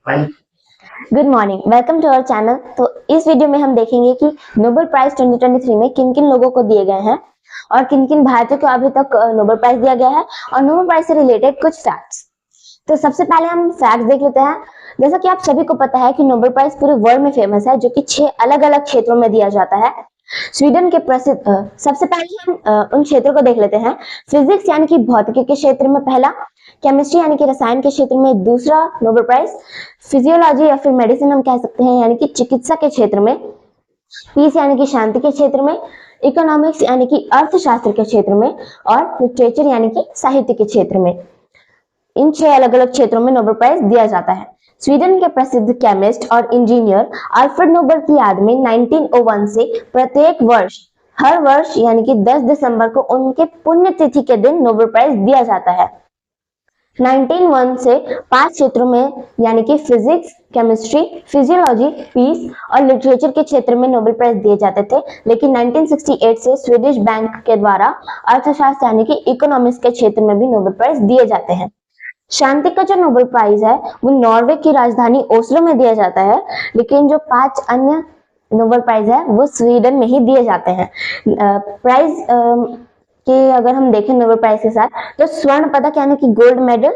Good morning, welcome to our channel. तो इस video में हम देखेंगे कि नोबेल प्राइज 2023 में किन किन लोगों को दिए गए हैं और किन किन भारतीयों को अभी तक नोबेल प्राइज दिया गया है और नोबेल प्राइज से रिलेटेड कुछ फैक्ट्स। तो सबसे पहले हम फैक्ट देख लेते हैं। जैसा कि आप सभी को पता है कि नोबेल प्राइज पूरे वर्ल्ड में फेमस है, जो कि 6 अलग अलग क्षेत्रों में दिया जाता है। स्वीडन के प्रसिद्ध सबसे पहले हम उन क्षेत्रों को देख लेते हैं। फिजिक्स यानी कि भौतिकी के क्षेत्र में पहला, केमिस्ट्री यानी कि रसायन के क्षेत्र में दूसरा नोबेल प्राइज, फिजियोलॉजी या फिर मेडिसिन हम कह सकते हैं यानी कि चिकित्सा के क्षेत्र में, पीस यानी कि शांति के क्षेत्र में, इकोनॉमिक्स यानी कि अर्थशास्त्र के क्षेत्र में और लिटरेचर यानी कि साहित्य के क्षेत्र में। इन 6 अलग अलग क्षेत्रों में नोबेल प्राइज दिया जाता है। स्वीडन के प्रसिद्ध केमिस्ट और इंजीनियर अल्फ्रेड नोबेल की याद में 1901 से प्रत्येक वर्ष हर वर्ष यानी कि 10 दिसंबर को उनके पुण्यतिथि के दिन नोबेल प्राइज दिया जाता है। 1901 से 5 क्षेत्रों में यानी कि फिजिक्स, केमिस्ट्री, फिजियोलॉजी, पीस और लिटरेचर के क्षेत्र में नोबेल प्राइज दिए जाते थे, लेकिन 1968 से स्वीडिश बैंक के द्वारा अर्थशास्त्र यानी कि इकोनॉमिक्स के क्षेत्र में भी नोबेल प्राइज दिए जाते हैं। शांति का जो नोबेल प्राइज है वो नॉर्वे की राजधानी ओस्लो में दिया जाता है, लेकिन जो 5 अन्य नोबेल प्राइज है वो स्वीडन में ही दिए जाते हैं। प्राइज कि अगर हम देखें नोबेल प्राइज के साथ, तो स्वर्ण पदक यानी कि gold medal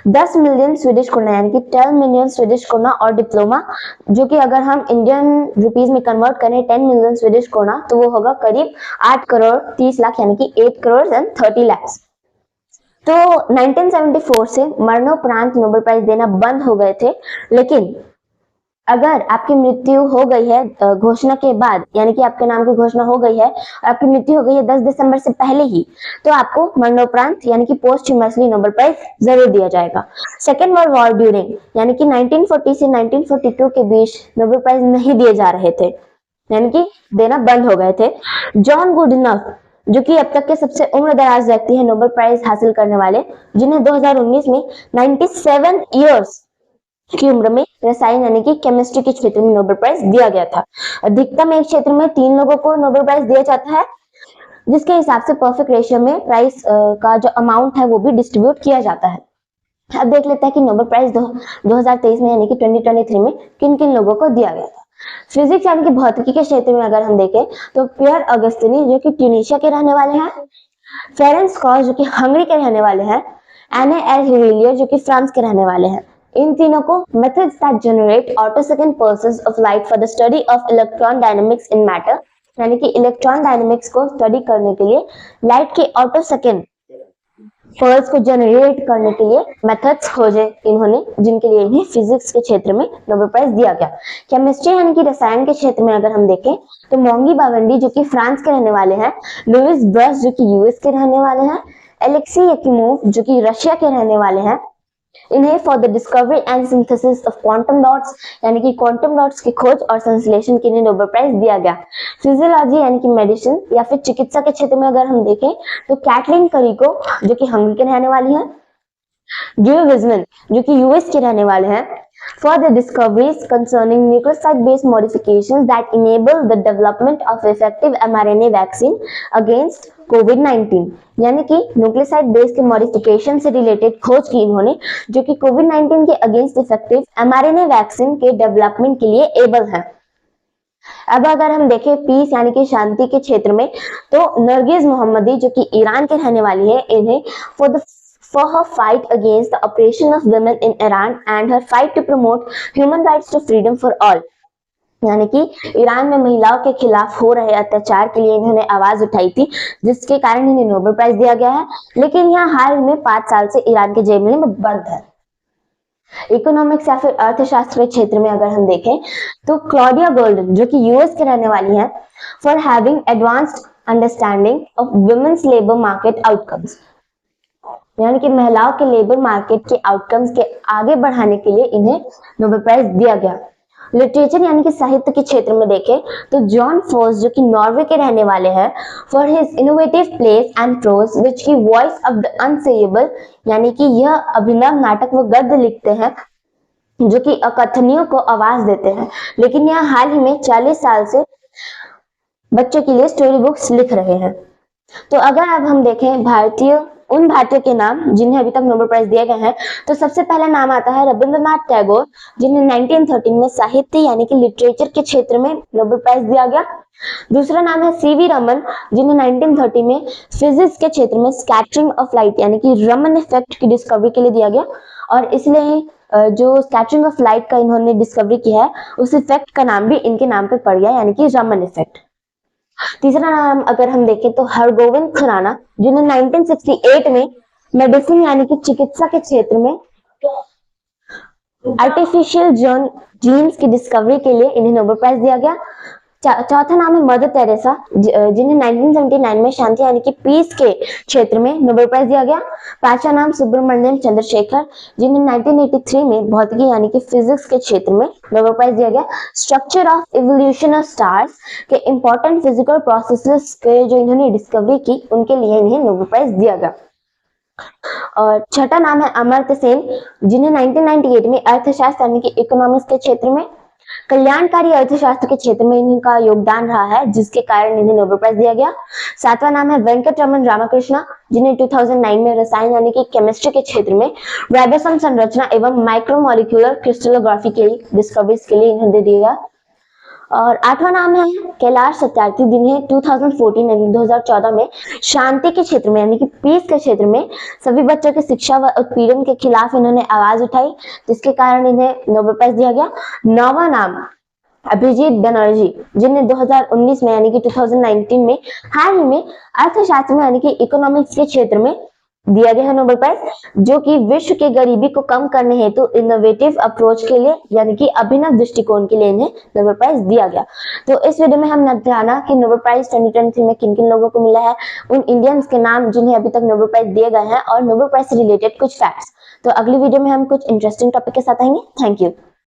10 million Swedish krona यानी कि 10 मिलियन स्वीडिश क्रोना और डिप्लोमा, जो कि अगर हम इंडियन रुपीस में कन्वर्ट करें 10 मिलियन स्वीडिश क्रोना तो वो होगा करीब 8 करोड़ 30 लाख यानी कि 8 करोड़ एंड 30 लाख। तो 1974 से मरणोपरांत नोबेल प्राइज देना बंद हो गए थे, लेकिन अगर आपकी मृत्यु हो गई है घोषणा के बाद यानी कि आपके नाम की घोषणा हो गई है और आपकी मृत्यु हो गई है 10 दिसंबर से पहले ही, तो आपको मरणोपरांत यानी कि पोस्टह्यूमसली नोबेल प्राइज जरूर दिया जाएगा। सेकेंड वर्ल्ड वॉर ड्यूरिंग यानी कि 1940 से 1942 के बीच नोबेल प्राइज नहीं दिए जा रहे थे, यानी कि देना बंद हो गए थे। जॉन गुडइनफ, जो कि अब तक के सबसे उम्रदराज व्यक्ति है नोबेल प्राइज हासिल करने वाले, जिन्हें 2019 में 97 इयर्स की उम्र में रसायन यानी कि केमिस्ट्री के क्षेत्र में नोबेल प्राइज दिया गया था। अधिकतम एक क्षेत्र में 3 लोगों को नोबेल प्राइज दिया जाता है, जिसके हिसाब से परफेक्ट रेशियो में प्राइज का जो अमाउंट है वो भी डिस्ट्रीब्यूट किया जाता है। अब देख लेते हैं कि नोबेल प्राइज 2023 में यानी कि 2023 में किन किन लोगों को दिया गया था। फिजिक्स यानी कि भौतिकी के क्षेत्र में अगर हम देखें तो पियर अगस्तिनी, जो कि ट्यूनीशिया के रहने वाले हैं, फेरेंस क्रॉस, जो कि हंगरी के रहने वाले हैं, एने एल हिविलियर, जो कि फ्रांस के रहने वाले हैं। इन तीनों को methods that generate attosecond pulses of light for the study of electron dynamics in matter यानी कि इलेक्ट्रॉन डायनेमिक्स को स्टडी करने के लिए लाइट के ऑटोसेकेंड पल्स को जनरेट करने के लिए मेथड्स खोजे इन्होंने, जिनके लिए इन्हें फिजिक्स के क्षेत्र में नोबेल प्राइज दिया गया। केमिस्ट्री यानी कि रसायन के क्षेत्र में अगर हम देखें तो मोंगी बावंडी, जो कि फ्रांस के रहने वाले हैं, लुइस ब्रश, जो कि यूएस के रहने वाले हैं, एलेक्सी यकीमोव, जो कि रशिया के रहने वाले हैं, इन्हें for the discovery and synthesis of quantum dots यानी कि क्वांटम डॉट्स की खोज और संश्लेषण के लिए नोबेल प्राइज दिया गया। फिजियोलॉजी यानी कि मेडिसिन या फिर चिकित्सा के क्षेत्र में अगर हम देखें तो कैटलिन करिको, जो कि हंगरी के रहने वाली हैं, ड्यू विजमन, जो कि यूएस के रहने वाले हैं, for the discoveries concerning nucleoside-based modifications that enable the development of effective mRNA vaccine against COVID-19 यानी कि न्यूक्लियोसाइड बेस के मॉडिफिकेशन से रिलेटेड खोज की इन्होंने, जो कि कोविड-19 के अगेंस्ट इफेक्टिव mRNA वैक्सीन के डेवलपमेंट के लिए एबल है। अब अगर हम देखें पीस यानी कि शांति के क्षेत्र में, तो नरगिस मोहम्मदी, जो कि ईरान के रहने वाली है, इन्हें for her fight against the oppression of women in Iran and her fight to promote human rights to freedom for all यानी कि ईरान में महिलाओं के खिलाफ हो रहे अत्याचार के लिए इन्होंने आवाज उठाई थी, जिसके कारण इन्हें नोबेल प्राइज दिया गया है, लेकिन यहाँ हाल में 5 साल से ईरान के जेल में बंद है। इकोनॉमिक्स या फिर अर्थशास्त्र के क्षेत्र में अगर हम देखें तो क्लॉडिया गोल्डन, जो कि यूएस के रहने वाली हैं, for having advanced understanding of women's labour market outcomes यानी कि महिलाओं के लेबर मार्केट के आउटकम्स के आगे बढ़ाने के लिए इन्हें नोबेल प्राइज दिया गया। लिटरेचर यानी कि साहित्य के क्षेत्र में देखें तो जॉन फोर्स, जो कि नॉर्वे के रहने वाले हैं, for his innovative place and prose which की वॉइस ऑफ द अनसेएबल यानी कि यह अभिनव नाटक व गद्य लिखते हैं जो कि अकथनीय को आवाज देते हैं, लेकिन यह हाल ही में 40 साल से बच्चों के लिए स्टोरी बुक्स लिख रहे हैं। तो अगर अब हम देखें भारतीय उन भारतीयों के नाम जिन्हें अभी तक नोबेल प्राइज दिए गए हैं, तो सबसे पहला नाम आता है रविंद्रनाथ टैगोर, जिन्हें 1913 में साहित्य यानी कि लिटरेचर के क्षेत्र में नोबेल प्राइज दिया गया। दूसरा नाम है सीवी रमन, जिन्हें 1930 में फिजिक्स के क्षेत्र में स्कैटरिंग ऑफ लाइट यानी कि रमन इफेक्ट की डिस्कवरी के लिए दिया गया, और इसलिए जो स्कैटरिंग ऑफ लाइट का इन्होंने डिस्कवरी की है उस इफेक्ट का नाम भी इनके नाम पे पड़ गया यानी कि रमन इफेक्ट। तीसरा नाम अगर हम देखें तो हरगोविंद खुराना, जिन्हें 1968 में मेडिसिन यानी कि चिकित्सा के क्षेत्र में आर्टिफिशियल जीन्स की डिस्कवरी के लिए इन्हें नोबेल प्राइज दिया गया। चौथा नाम है मदर टेरेसा, जिन्हें 1979 में शांति यानी कि पीस के क्षेत्र में नोबेल प्राइज दिया गया। पांचवा नाम सुब्रमण्यम चंद्रशेखर, जिन्हें 1983 में भौतिकी यानी कि फिजिक्स के क्षेत्र में नोबेल प्राइज दिया गया। Structure of evolution of stars के इंपॉर्टेंट फिजिकल प्रोसेसेस के जो इन्होंने डिस्कवरी की उनके लिए इन्हें नोबेल प्राइज दिया गया। और छठा नाम है अमर्त्य सेन, जिन्हें 1998 में अर्थशास्त्र यानी कि इकोनॉमिक्स के क्षेत्र में कल्याणकारी अर्थशास्त्र के क्षेत्र में इनका योगदान रहा है, जिसके कारण इन्हें नोबेल प्राइज दिया गया। सातवां नाम है वेंकटरमन रामकृष्ण, जिन्हें 2009 में रसायन यानी कि केमिस्ट्री के क्षेत्र में राइबोसोम संरचना एवं माइक्रोमोलिक्यूलर क्रिस्टलोग्राफी के डिस्कवरीज के लिए इन्हें दे दिया गया। और आठवां नाम है कैलाश सत्यार्थी, जिन्हें 2014 यानी 2014 में शांति के क्षेत्र में यानी कि पीस के क्षेत्र में सभी बच्चों की शिक्षा व उत्पीड़न के खिलाफ इन्होंने आवाज उठाई, जिसके कारण इन्हें नोबेल प्राइज दिया गया। नौवां नाम अभिजीत बनर्जी, जिन्हें 2019 में यानी कि 2019 में हाल ही में अर्थशास्त्र में यानी कि इकोनॉमिक्स के क्षेत्र में दिया गया है नोबेल प्राइज, जो कि विश्व की गरीबी को कम करने हेतु इनोवेटिव अप्रोच के लिए यानी कि अभिनव दृष्टिकोण के लिए इन्हें नोबेल प्राइज दिया गया। तो इस वीडियो में हमने जाना कि नोबेल प्राइज 2023 में किन किन लोगों को मिला है, उन इंडियंस के नाम जिन्हें अभी तक नोबेल प्राइज दिए गए हैं, और नोबेल प्राइज से रिलेटेड कुछ फैक्ट्स। तो अगली वीडियो में हम कुछ इंटरेस्टिंग टॉपिक के साथ आएंगे। Thank you.